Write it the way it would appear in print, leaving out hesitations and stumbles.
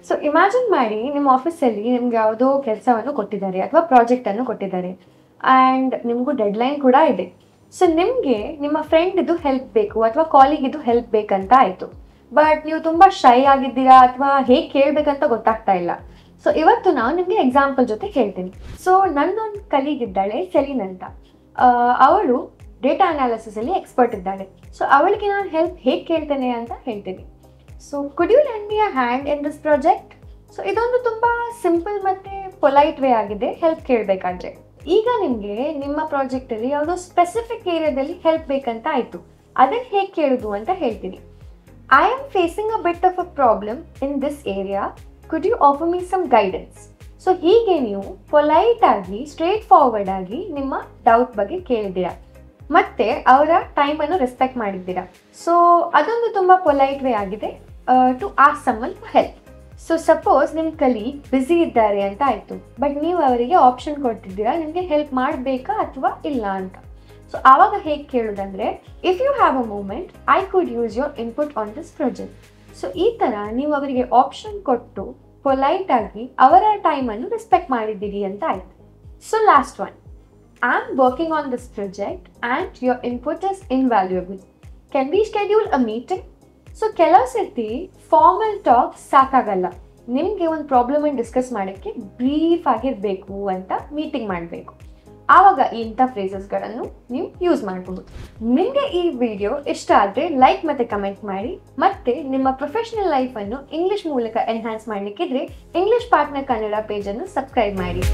So imagine ಮಾಡಿ ನಿಮ್ಮ ಆಫೀಸಲ್ಲಿ ನಿಮ್ಗೆ ಯಾವುದೋ ಕೆಲಸವನ್ನು ಕೊಟ್ಟಿದ್ದಾರೆ ಅಥವಾ ಪ್ರಾಜೆಕ್ಟನ್ನು ಕೊಟ್ಟಿದ್ದಾರೆ ಆ್ಯಂಡ್ ನಿಮಗೂ ಡೆಡ್ಲೈನ್ ಕೂಡ ಇದೆ. ಸೊ ನಿಮಗೆ ನಿಮ್ಮ ಫ್ರೆಂಡಿದು ಹೆಲ್ಪ್ ಬೇಕು ಅಥವಾ ಕಾಲಿಗಿದು ಹೆಲ್ಪ್ ಬೇಕಂತ ಆಯಿತು. ಬಟ್ ನೀವು ತುಂಬ ಶೈ ಆಗಿದ್ದೀರಾ ಅಥವಾ ಹೇಗೆ ಕೇಳಬೇಕಂತ ಗೊತ್ತಾಗ್ತಾ ಇಲ್ಲ. ಸೊ ಇವತ್ತು ನಾನು ನಿಮಗೆ ಎಕ್ಸಾಂಪಲ್ ಜೊತೆ ಹೇಳ್ತೀನಿ. ಸೊ ನನ್ನೊಂದು ಕಲೀಗ್ ಇದ್ದಾಳೆ ಸೆಲಿನ್ ಅಂತ. ಅವಳು ಡೇಟಾ ಅನಾಲಿಸಿಸಲ್ಲಿ ಎಕ್ಸ್ಪರ್ಟ್ ಇದ್ದಾಳೆ. ಸೊ ಅವಳಿಗೆ ನಾನು ಹೆಲ್ಪ್ ಹೇಗೆ ಕೇಳ್ತೇನೆ ಅಂತ ಹೇಳ್ತೀನಿ. So could you lend me a hand in this project? So ಇದೊಂದು ತುಂಬ ಸಿಂಪಲ್ ಮತ್ತು ಪೊಲೈಟ್ ವೇ ಆಗಿದೆ ಹೆಲ್ಪ್ ಕೇಳಬೇಕಾದ್ರೆ. ಈಗ ನಿಮಗೆ ನಿಮ್ಮ ಪ್ರಾಜೆಕ್ಟಲ್ಲಿ ಯಾವುದೋ ಸ್ಪೆಸಿಫಿಕ್ ಏರಿಯಾದಲ್ಲಿ ಹೆಲ್ಪ್ ಬೇಕಂತ ಆಯಿತು. ಅದನ್ನು ಹೇಗೆ ಕೇಳೋದು ಅಂತ ಹೇಳ್ತೀನಿ. I am facing a bit of a problem in this area, could you offer me some guidance? So ಹೀಗೆ ನೀವು ಪೊಲೈಟ್ ಆಗಿ ಸ್ಟ್ರೇಟ್ ಫಾರ್ವರ್ಡ್ ಆಗಿ ನಿಮ್ಮ ಡೌಟ್ ಬಗ್ಗೆ ಕೇಳಿದ್ದೀರಾ ಮತ್ತೆ ಅವರ ಟೈಮನ್ನು ರೆಸ್ಪೆಕ್ಟ್ ಮಾಡಿದ್ದೀರಾ. ಸೊ ಅದೊಂದು ತುಂಬ ಪೊಲೈಟ್ ವೇ ಆಗಿದೆ to ask someone for help. So suppose ನಿಮ್ಮ ಕಲೀಗ್ ಬ್ಯುಸಿ ಇದ್ದಾರೆ ಅಂತ ಆಯಿತು, ಬಟ್ ನೀವು ಅವರಿಗೆ ಆಪ್ಷನ್ ಕೊಡ್ತಿದ್ದೀರಾ ನಿಮಗೆ ಹೆಲ್ಪ್ ಮಾಡಬೇಕಾ ಅಥವಾ ಇಲ್ಲ ಅಂತ. ಸೊ ಆವಾಗ ಹೇಗೆ ಕೇಳೋದಂದರೆ, if you have a moment I could use your input on this project. So ಈ ಥರ ನೀವು ಅವರಿಗೆ ಆಪ್ಷನ್ ಕೊಟ್ಟು ಪೊಲೈಟ್ ಆಗಿ ಅವರ ಟೈಮನ್ನು ರೆಸ್ಪೆಕ್ಟ್ ಮಾಡಿದ್ದೀರಿ ಅಂತ ಆಯಿತು. So last one, I'm working on this project and your input is invaluable. Can we schedule a meeting? So ಕೆಲವು ಸರ್ತಿ ಫಾರ್ಮಲ್ ಟಾಕ್ ಸಾಕಾಗಲ್ಲ. ನಿಮಗೆ ಒಂದು ಪ್ರಾಬ್ಲಮನ್ನು ಡಿಸ್ಕಸ್ ಮಾಡೋಕ್ಕೆ ಬ್ರೀಫ್ ಆಗಿರಬೇಕು ಅಂತ ಮೀಟಿಂಗ್ ಮಾಡಬೇಕು. ಆವಾಗ ಇಂಥ ಫ್ರೇಸಸ್ಗಳನ್ನು ನೀವು ಯೂಸ್ ಮಾಡಬಹುದು. ನಿಮಗೆ ಈ ವಿಡಿಯೋ ಇಷ್ಟ ಆದರೆ ಲೈಕ್ ಮತ್ತು ಕಮೆಂಟ್ ಮಾಡಿ. ಮತ್ತು ನಿಮ್ಮ ಪ್ರೊಫೆಷನಲ್ ಲೈಫನ್ನು ಇಂಗ್ಲಿಷ್ ಮೂಲಕ ಎನ್ಹಾನ್ಸ್ ಮಾಡಲಿಕ್ಕಿದ್ರೆ ಇಂಗ್ಲಿಷ್ ಪಾರ್ಟ್ನರ್ ಕನ್ನಡ ಪೇಜನ್ನು ಸಬ್ಸ್ಕ್ರೈಬ್ ಮಾಡಿ.